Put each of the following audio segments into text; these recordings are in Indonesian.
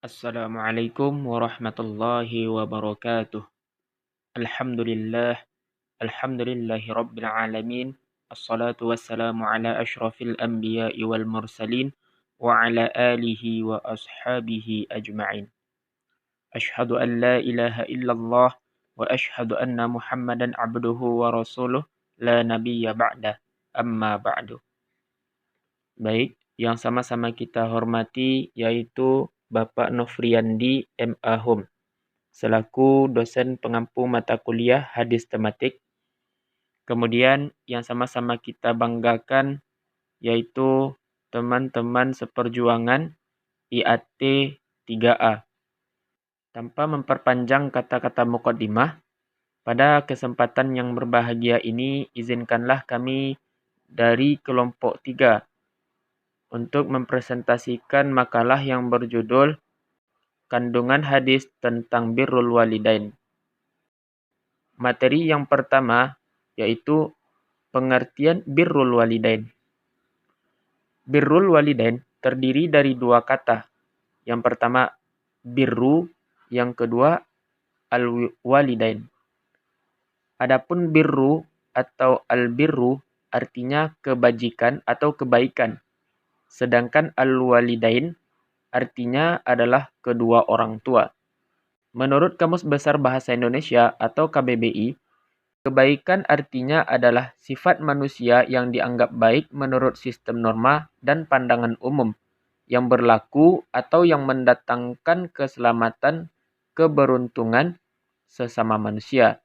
Assalamualaikum warahmatullahi wabarakatuh. Alhamdulillah, alhamdulillahi rabbil alamin. Assalatu wassalamu ala ashrafil anbiya'i wal mursalin wa ala alihi wa ashabihi ajma'in. Ashhadu an la ilaha illallah wa ashhadu anna Muhammadan abduhu wa rasuluh la nabiyya ba'da. Amma ba'du. Baik, yang sama-sama kita hormati yaitu Bapak Nofriandi MA Hum selaku dosen pengampu mata kuliah hadis tematik. Kemudian yang sama-sama kita banggakan yaitu teman-teman seperjuangan IAT 3A. Tanpa memperpanjang kata-kata muqaddimah, pada kesempatan yang berbahagia ini izinkanlah kami dari kelompok 3 untuk mempresentasikan makalah yang berjudul Kandungan Hadis tentang Birrul Walidain. Materi yang pertama yaitu pengertian Birrul Walidain. Birrul Walidain terdiri dari dua kata. Yang pertama birru, yang kedua al-walidain. Adapun birru atau al-birru artinya kebajikan atau kebaikan. Sedangkan al-walidain artinya adalah kedua orang tua. Menurut Kamus Besar Bahasa Indonesia atau KBBI, kebaikan artinya adalah sifat manusia yang dianggap baik menurut sistem norma dan pandangan umum, yang berlaku atau yang mendatangkan keselamatan, keberuntungan sesama manusia.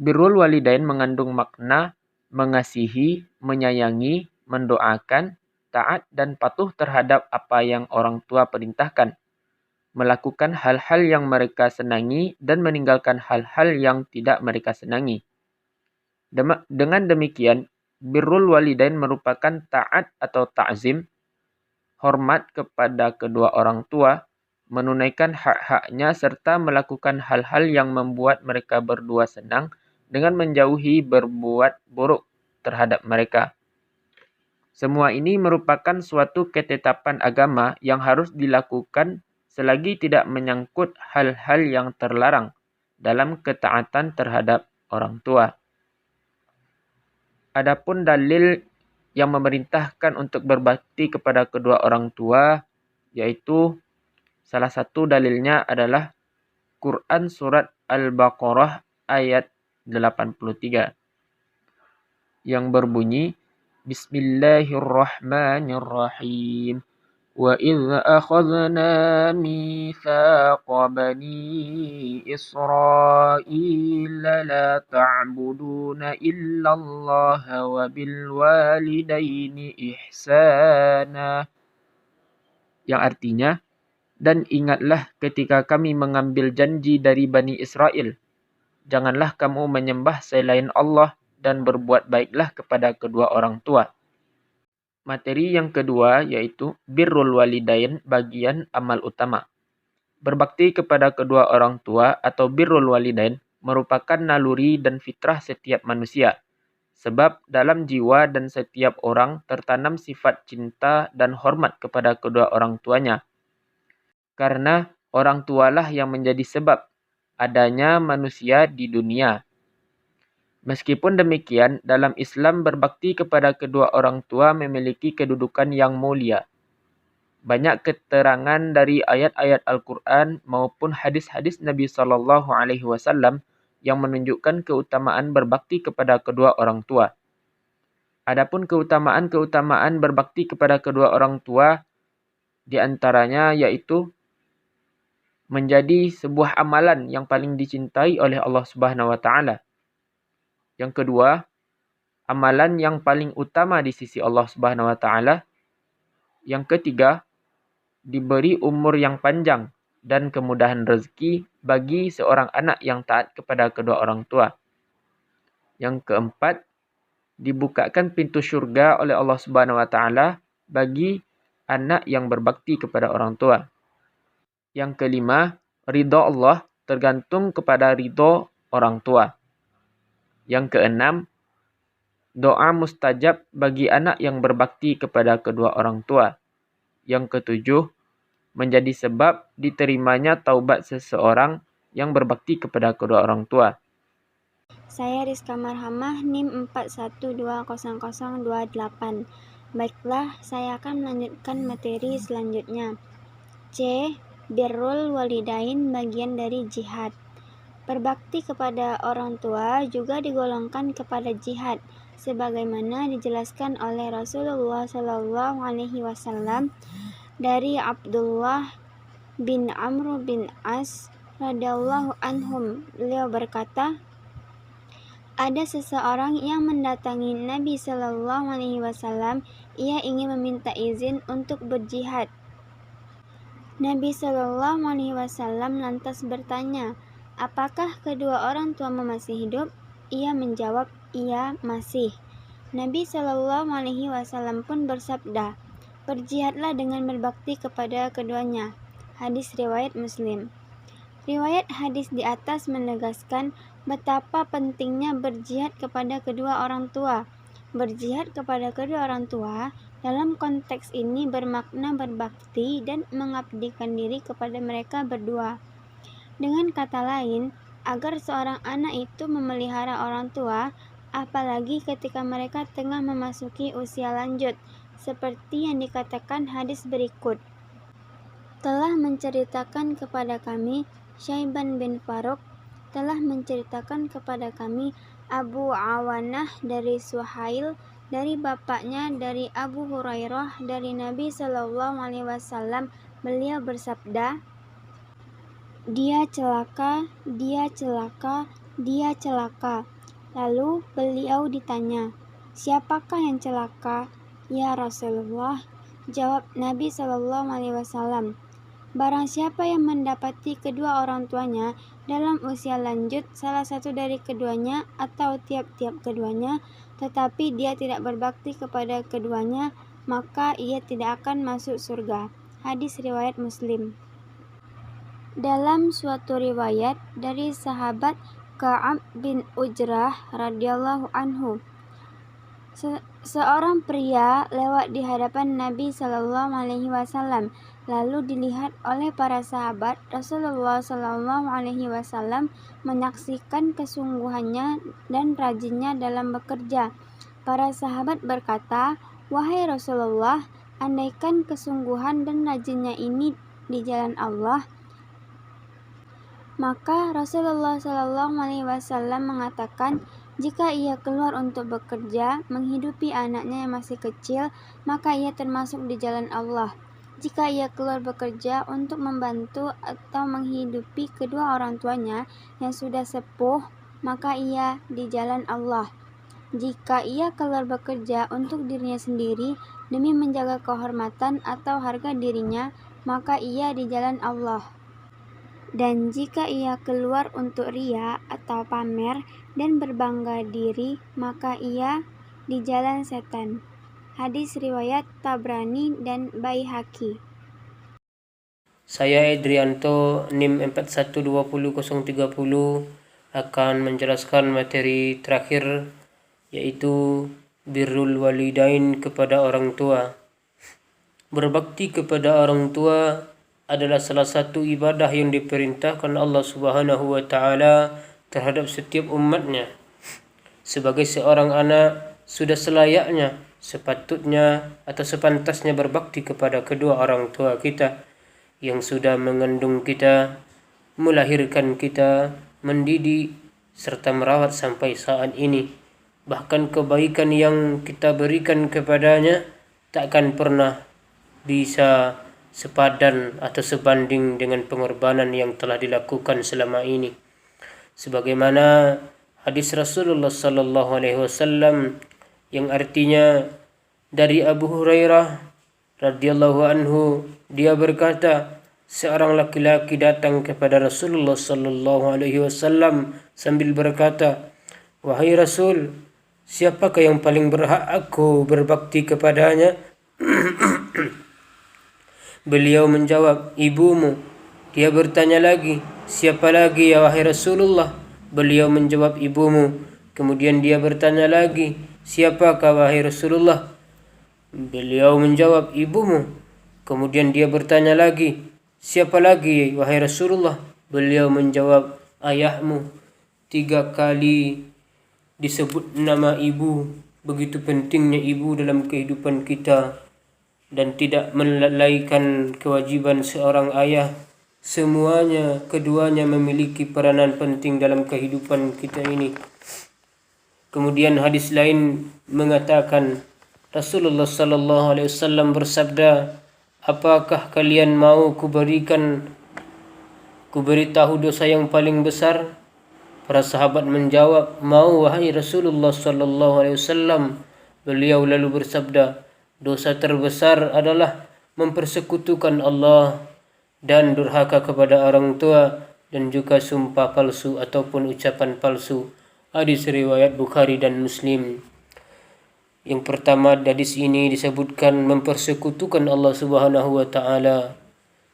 Birrul walidain mengandung makna mengasihi, menyayangi, mendoakan, taat dan patuh terhadap apa yang orang tua perintahkan, melakukan hal-hal yang mereka senangi dan meninggalkan hal-hal yang tidak mereka senangi. Dengan demikian, birrul walidain merupakan taat atau ta'zim, hormat kepada kedua orang tua, menunaikan hak-haknya serta melakukan hal-hal yang membuat mereka berdua senang dengan menjauhi berbuat buruk terhadap mereka. Semua ini merupakan suatu ketetapan agama yang harus dilakukan selagi tidak menyangkut hal-hal yang terlarang dalam ketaatan terhadap orang tua. Adapun dalil yang memerintahkan untuk berbakti kepada kedua orang tua, yaitu salah satu dalilnya adalah Quran Surat Al-Baqarah ayat 83 yang berbunyi, Bismillahirrahmanirrahim. Wa idh akhadna mithaqa bani Israila la ta'buduna illallaha wa bil walidaini ihsana. Yang artinya, dan ingatlah ketika kami mengambil janji dari Bani Israel, janganlah kamu menyembah selain Allah dan berbuat baiklah kepada kedua orang tua. Materi yang kedua yaitu birrul walidain bagian amal utama. Berbakti kepada kedua orang tua atau birrul walidain merupakan naluri dan fitrah setiap manusia. Sebab dalam jiwa dan setiap orang tertanam sifat cinta dan hormat kepada kedua orang tuanya. Karena orang tualah yang menjadi sebab adanya manusia di dunia. Meskipun demikian, dalam Islam berbakti kepada kedua orang tua memiliki kedudukan yang mulia. Banyak keterangan dari ayat-ayat Al-Quran maupun hadis-hadis Nabi SAW yang menunjukkan keutamaan berbakti kepada kedua orang tua. Adapun keutamaan berbakti kepada kedua orang tua di antaranya yaitu menjadi sebuah amalan yang paling dicintai oleh Allah Subhanahu wa taala. Yang kedua, amalan yang paling utama di sisi Allah Subhanahu wa taala. Yang ketiga, diberi umur yang panjang dan kemudahan rezeki bagi seorang anak yang taat kepada kedua orang tua. Yang keempat, dibukakan pintu surga oleh Allah Subhanahu wa taala bagi anak yang berbakti kepada orang tua. Yang kelima, ridha Allah tergantung kepada ridha orang tua. Yang keenam, doa mustajab bagi anak yang berbakti kepada kedua orang tua. Yang ketujuh, menjadi sebab diterimanya taubat seseorang yang berbakti kepada kedua orang tua. Saya Rizka Marhamah, NIM 41200028. Baiklah, saya akan melanjutkan materi selanjutnya. C. Birrul walidain bagian dari jihad. Berbakti kepada orang tua juga digolongkan kepada jihad, sebagaimana dijelaskan oleh Rasulullah SAW dari Abdullah bin Amr bin As radhiyallahu anhum. Beliau berkata, ada seseorang yang mendatangi Nabi SAW. Ia ingin meminta izin untuk berjihad. Nabi SAW lantas bertanya, apakah kedua orang tuamu masih hidup? Ia menjawab, iya masih. Nabi SAW pun bersabda, berjihadlah dengan berbakti kepada keduanya. Hadis riwayat Muslim. Riwayat hadis di atas menegaskan betapa pentingnya berjihad kepada kedua orang tua. Berjihad kepada kedua orang tua dalam konteks ini bermakna berbakti dan mengabdikan diri kepada mereka berdua. Dengan kata lain, agar seorang anak itu memelihara orang tua, apalagi ketika mereka tengah memasuki usia lanjut, seperti yang dikatakan hadis berikut. Telah menceritakan kepada kami Syaiban bin Faruq, telah menceritakan kepada kami Abu Awanah dari Suhail, dari bapaknya dari Abu Hurairah dari Nabi SAW. Beliau bersabda, dia celaka, dia celaka, dia celaka. Lalu beliau ditanya, siapakah yang celaka? Ya Rasulullah, jawab Nabi SAW. Barang siapa yang mendapati kedua orang tuanya dalam usia lanjut, salah satu dari keduanya atau tiap-tiap keduanya, tetapi dia tidak berbakti kepada keduanya, maka ia tidak akan masuk surga. Hadis riwayat Muslim. Dalam suatu riwayat dari sahabat Ka'ab bin Ujrah radhiyallahu anhu, seorang pria lewat di hadapan Nabi SAW. Lalu dilihat oleh para sahabat. Rasulullah SAW menyaksikan kesungguhannya dan rajinnya dalam bekerja. Para sahabat berkata, wahai Rasulullah, andaikan kesungguhan dan rajinnya ini di jalan Allah. Maka Rasulullah SAW mengatakan, jika ia keluar untuk bekerja, menghidupi anaknya yang masih kecil, maka ia termasuk di jalan Allah. Jika ia keluar bekerja untuk membantu atau menghidupi kedua orang tuanya yang sudah sepuh, maka ia di jalan Allah. Jika ia keluar bekerja untuk dirinya sendiri demi menjaga kehormatan atau harga dirinya, maka ia di jalan Allah. Dan jika ia keluar untuk ria atau pamer dan berbangga diri, maka ia di jalan setan. Hadis riwayat Tabrani dan Baihaqi. Saya Edrianto, NIM 41200030 akan menjelaskan materi terakhir, yaitu birrul walidain kepada orang tua. Berbakti kepada orang tua adalah salah satu ibadah yang diperintahkan Allah Subhanahu wa taala terhadap setiap umatnya. Sebagai seorang anak, sudah selayaknya, sepatutnya atau sepantasnya berbakti kepada kedua orang tua kita yang sudah mengandung kita, melahirkan kita, mendidik, serta merawat sampai saat ini. Bahkan kebaikan yang kita berikan kepadanya takkan pernah bisa sepadan atau sebanding dengan pengorbanan yang telah dilakukan selama ini. Sebagaimana hadis Rasulullah SAW yang artinya dari Abu Hurairah radhiyallahu anhu, dia berkata, seorang laki-laki datang kepada Rasulullah SAW sambil berkata, wahai Rasul, siapakah yang paling berhak aku berbakti kepadanya? Beliau menjawab, ibumu. Dia bertanya lagi, siapa lagi ya wahai Rasulullah? Beliau menjawab, ibumu. Kemudian dia bertanya lagi, siapakah wahai Rasulullah? Beliau menjawab, ibumu. Kemudian dia bertanya lagi, siapa lagi wahai Rasulullah? Beliau menjawab, ayahmu. 3 kali disebut nama ibu. Begitu pentingnya ibu dalam kehidupan kita dan tidak melalaikan kewajiban seorang ayah. Keduanya memiliki peranan penting dalam kehidupan kita ini. Kemudian hadis lain mengatakan, Rasulullah sallallahu alaihi wasallam bersabda, apakah kalian mau kuberitahu dosa yang paling besar? Para sahabat menjawab, mau wahai Rasulullah sallallahu alaihi wasallam. Beliau lalu bersabda, dosa terbesar adalah mempersekutukan Allah dan durhaka kepada orang tua dan juga sumpah palsu ataupun ucapan palsu. Hadis riwayat Bukhari dan Muslim. Yang pertama, hadis ini disebutkan mempersekutukan Allah Subhanahu wa taala.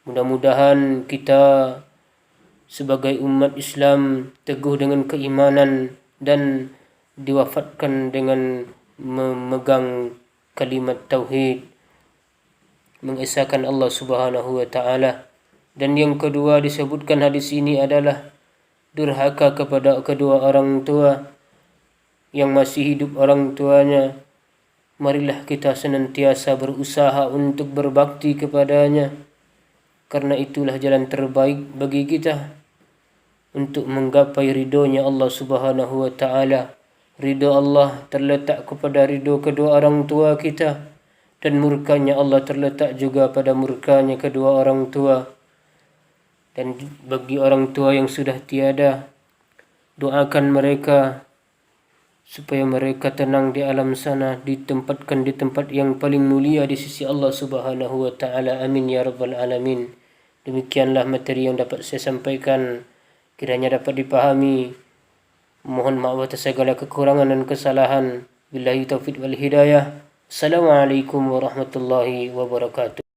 Mudah-mudahan kita sebagai umat Islam teguh dengan keimanan dan diwafatkan dengan memegang kalimat tauhid, mengesahkan Allah Subhanahu wa taala. Dan yang kedua disebutkan hadis ini adalah durhaka kepada kedua orang tua yang masih hidup orang tuanya. Marilah kita senantiasa berusaha untuk berbakti kepadanya, karena itulah jalan terbaik bagi kita untuk menggapai ridhonya Allah Subhanahu wa taala. Ridho Allah terletak kepada ridho kedua orang tua kita, dan murkanya Allah terletak juga pada murkanya kedua orang tua. Dan bagi orang tua yang sudah tiada, doakan mereka supaya mereka tenang di alam sana, ditempatkan di tempat yang paling mulia di sisi Allah Subhanahu wa taala. Amin ya rabbal alamin. Demikianlah materi yang dapat saya sampaikan. Kiranya dapat dipahami. Mohon maaf atas segala kekurangan dan kesalahan. Billahi taufiq wal hidayah. Assalamualaikum warahmatullahi wabarakatuh.